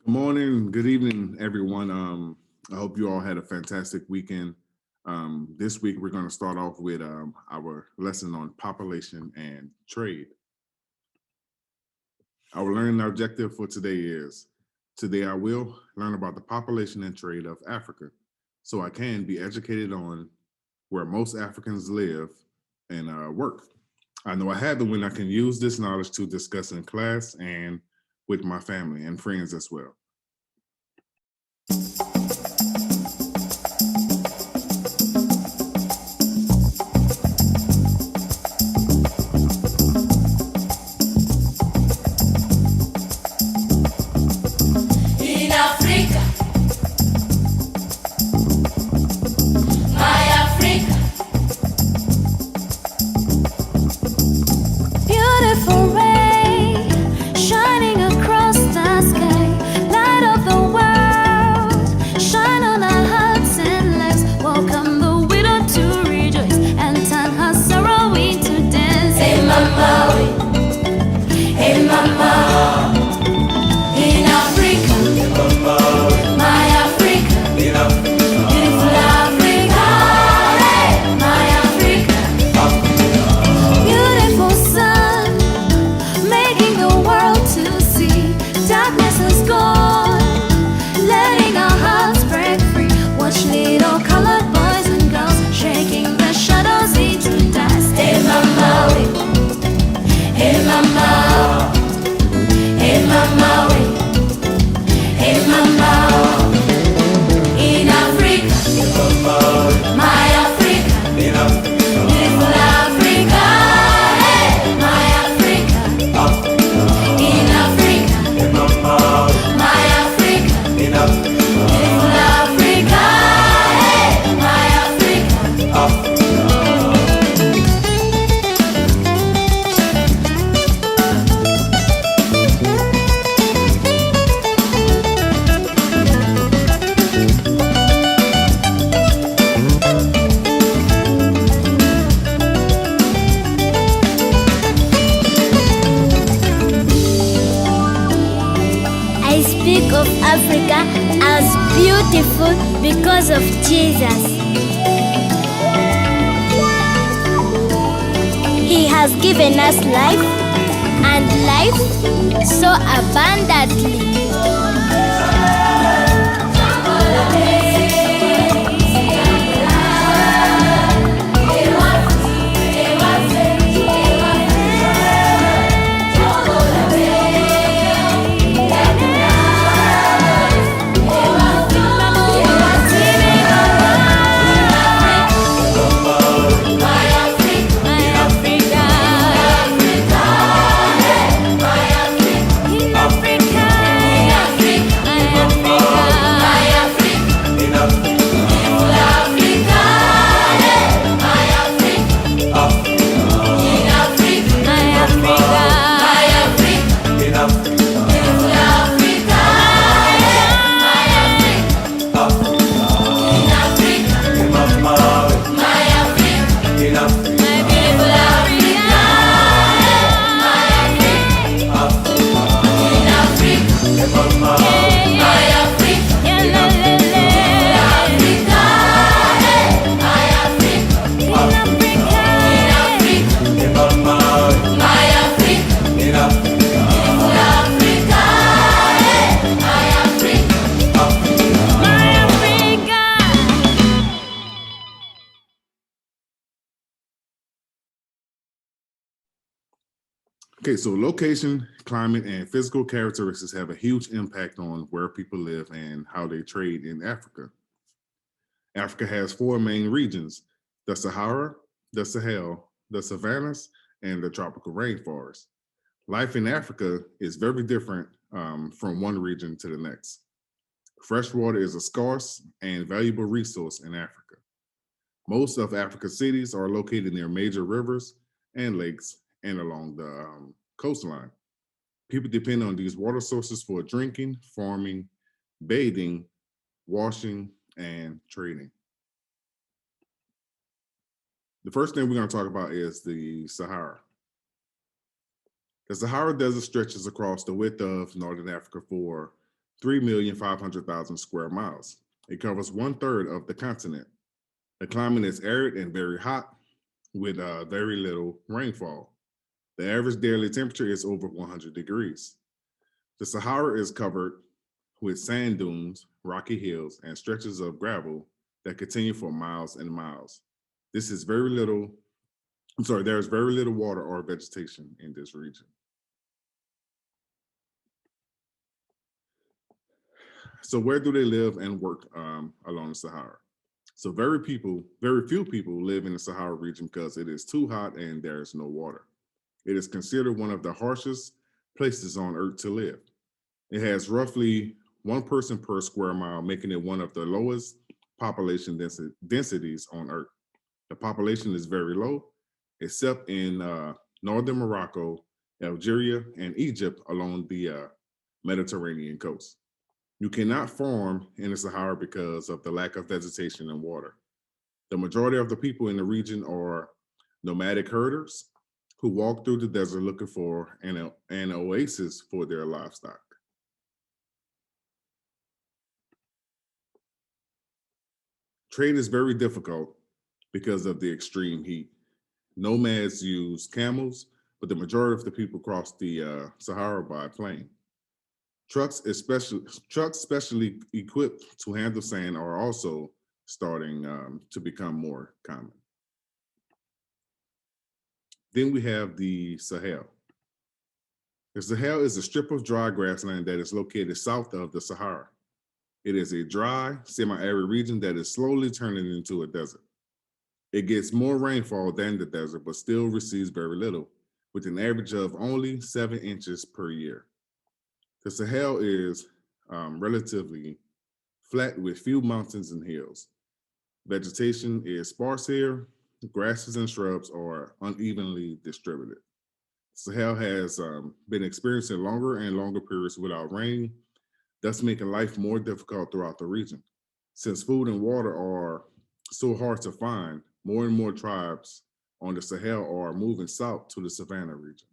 Good morning, good evening, everyone. I hope you all had a fantastic weekend. This week, we're going to start off with our lesson on population and trade. Our learning objective for today is today I will learn about the population and trade of Africa so I can be educated on where most Africans live and work. I know I have it when I can use this knowledge to discuss in class and with my family and friends as well. In Africa, my Africa, beautiful ray shining across the sky, light of the world, shine on our hearts and lives. Welcome the widow to rejoice and turn her sorrow into dance. Hey mama, hey mama. In Africa, my Africa, beautiful Africa, hey, my Africa, beautiful sun, making the world to see. Darkness is gone, letting our hearts break free. Watch little colored boys and girls shaking the shadows into dust. Hey mama, hey mama, hey mama. Hey mama, in Africa, my Africa, beautiful Africa, hey, my Africa, in Africa, my Africa, beautiful Africa, hey, my Africa. I speak of Africa as beautiful because of Jesus. He has given us life and life so abundantly. Okay, so location, climate, and physical characteristics have a huge impact on where people live and how they trade in Africa. Africa has four main regions: the Sahara, the Sahel, the Savannas, and the tropical rainforest. Life in Africa is very different from one region to the next. Fresh water is a scarce and valuable resource in Africa. Most of Africa's cities are located near major rivers and lakes and along the coastline. People depend on these water sources for drinking, farming, bathing, washing, and trading. The first thing we're going to talk about is the Sahara. The Sahara Desert stretches across the width of northern Africa for 3,500,000 square miles. It covers 1/3 of the continent. The climate is arid and very hot with very little rainfall. The average daily temperature is over 100 degrees. The Sahara is covered with sand dunes, rocky hills, and stretches of gravel that continue for miles and miles. This is very little, there's very little water or vegetation in this region. So where do they live and work along the Sahara? So very few people live in the Sahara region because it is too hot and there is no water. It is considered one of the harshest places on earth to live. It has roughly one person per square mile, making it one of the lowest population densities on earth. The population is very low, except in northern Morocco, Algeria, and Egypt along the Mediterranean coast. You cannot farm in the Sahara because of the lack of vegetation and water. The majority of the people in the region are nomadic herders who walk through the desert looking for an oasis for their livestock. Trade is very difficult because of the extreme heat. Nomads use camels, but the majority of the people cross the Sahara by plane. Trucks specially equipped to handle sand are also starting to become more common. Then we have the Sahel. The Sahel is a strip of dry grassland that is located south of the Sahara. It is a dry, semi-arid region that is slowly turning into a desert. It gets more rainfall than the desert, but still receives very little, with an average of only 7 inches per year. The Sahel is relatively flat with few mountains and hills. Vegetation is sparse here. Grasses and shrubs are unevenly distributed. Sahel has been experiencing longer and longer periods without rain, thus making life more difficult throughout the region. Since food and water are so hard to find, more and more tribes on the Sahel are moving south to the Savanna region.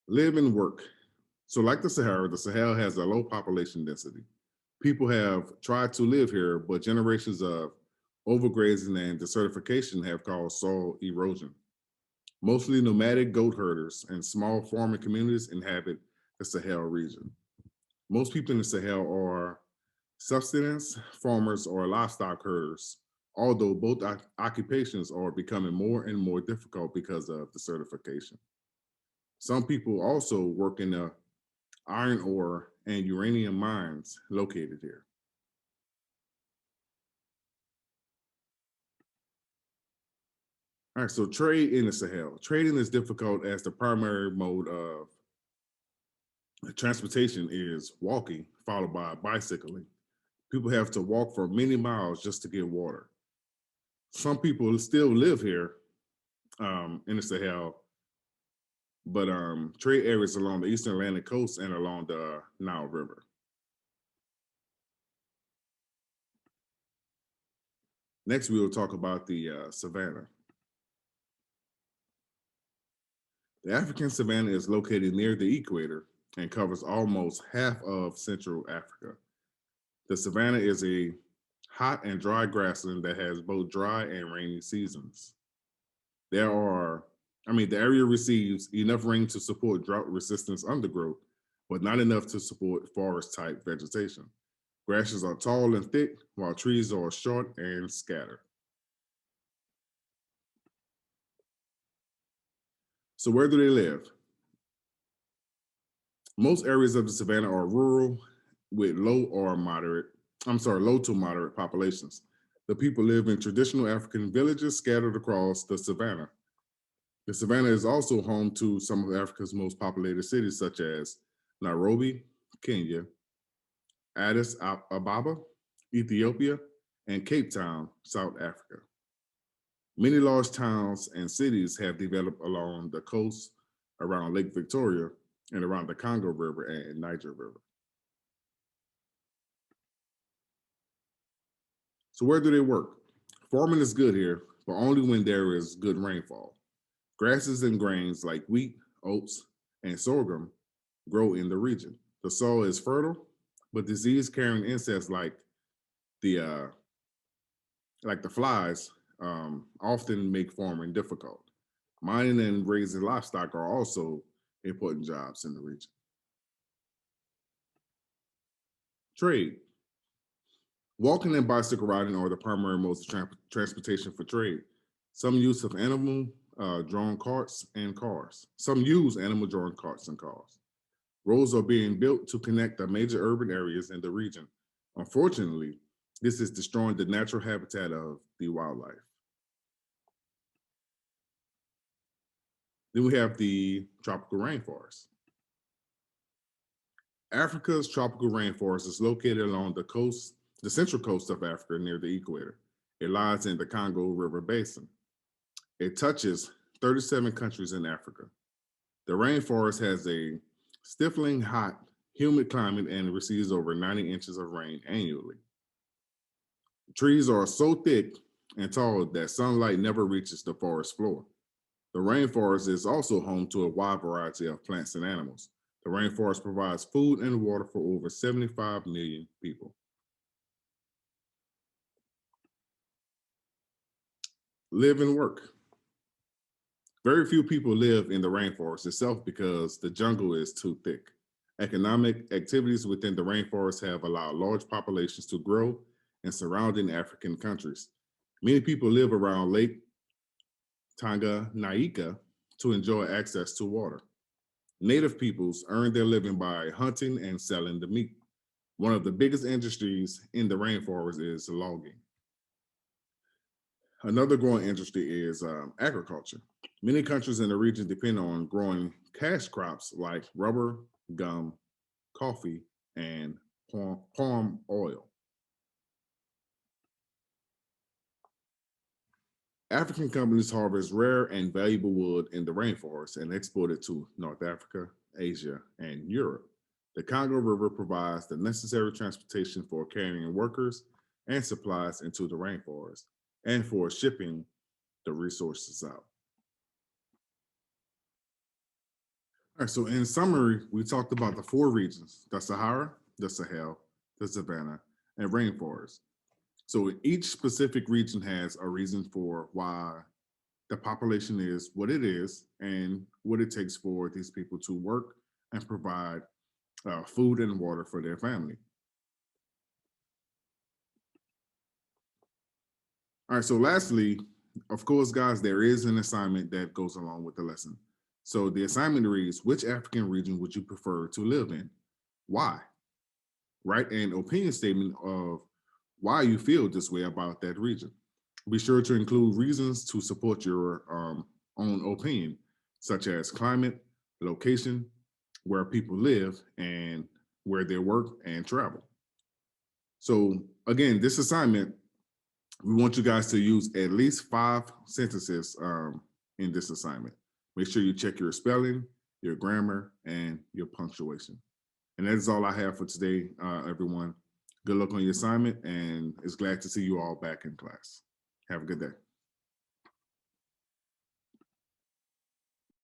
Live and work. So like the Sahel has a low population density. People have tried to live here, but generations of overgrazing and desertification have caused soil erosion. Mostly nomadic goat herders and small farming communities inhabit the Sahel region. Most people in the Sahel are subsistence farmers or livestock herders, although both occupations are becoming more and more difficult because of desertification. Some people also work in the iron ore and uranium mines located here. All right, so trade in the Sahel. Trading is difficult as the primary mode of transportation is walking, followed by bicycling. People have to walk for many miles just to get water. Some people still live here in the Sahel, but trade areas along the eastern Atlantic coast and along the Nile River. Next, we will talk about the savanna. The African savanna is located near the equator and covers almost half of Central Africa. The savanna is a hot and dry grassland that has both dry and rainy seasons. The area receives enough rain to support drought resistance undergrowth, but not enough to support forest type vegetation. Grasses are tall and thick, while trees are short and scattered. So where do they live? Most areas of the savanna are rural with low to moderate populations. The people live in traditional African villages scattered across the savanna. The savanna is also home to some of Africa's most populated cities, such as Nairobi, Kenya, Addis Ababa, Ethiopia, and Cape Town, South Africa. Many large towns and cities have developed along the coast around Lake Victoria and around the Congo River and Niger River. So where do they work? Farming is good here, but only when there is good rainfall. Grasses and grains like wheat, oats, and sorghum grow in the region. The soil is fertile, but disease-carrying insects the uh, like the flies often make farming difficult. Mining and raising livestock are also important jobs in the region. Trade. Walking and bicycle riding are the primary modes of transportation for trade. Some use of animal drawn carts and cars. Some use animal drawn carts and cars. Roads are being built to connect the major urban areas in the region. Unfortunately, this is destroying the natural habitat of the wildlife. Then we have the tropical rainforest. Africa's tropical rainforest is located along the central coast of Africa near the equator. It lies in the Congo River Basin. It touches 37 countries in Africa. The rainforest has a stifling hot, humid climate and receives over 90 inches of rain annually. Trees are so thick and tall that sunlight never reaches the forest floor. The rainforest is also home to a wide variety of plants and animals. The rainforest provides food and water for over 75 million people. Live and work. Very few people live in the rainforest itself because the jungle is too thick. Economic activities within the rainforest have allowed large populations to grow in surrounding African countries. Many people live around Lake Tanganyika to enjoy access to water. Native peoples earn their living by hunting and selling the meat. One of the biggest industries in the rainforest is logging. Another growing industry is agriculture. Many countries in the region depend on growing cash crops like rubber, gum, coffee, and palm oil. African companies harvest rare and valuable wood in the rainforest and export it to North Africa, Asia, and Europe. The Congo River provides the necessary transportation for carrying workers and supplies into the rainforest and for shipping the resources out. All right, so in summary, we talked about the four regions: the Sahara, the Sahel, the Savanna, and rainforest. So each specific region has a reason for why the population is what it is and what it takes for these people to work and provide food and water for their family. All right, so lastly, of course, guys, there is an assignment that goes along with the lesson. So the assignment reads, which African region would you prefer to live in? Why? Write an opinion statement of why you feel this way about that region. Be sure to include reasons to support your own opinion, such as climate, location, where people live, and where they work and travel. So again, this assignment, we want you guys to use at least 5 sentences in this assignment. Make sure you check your spelling, your grammar, and your punctuation. And that is all I have for today, everyone. Good luck on your assignment, and it's glad to see you all back in class. Have a good day.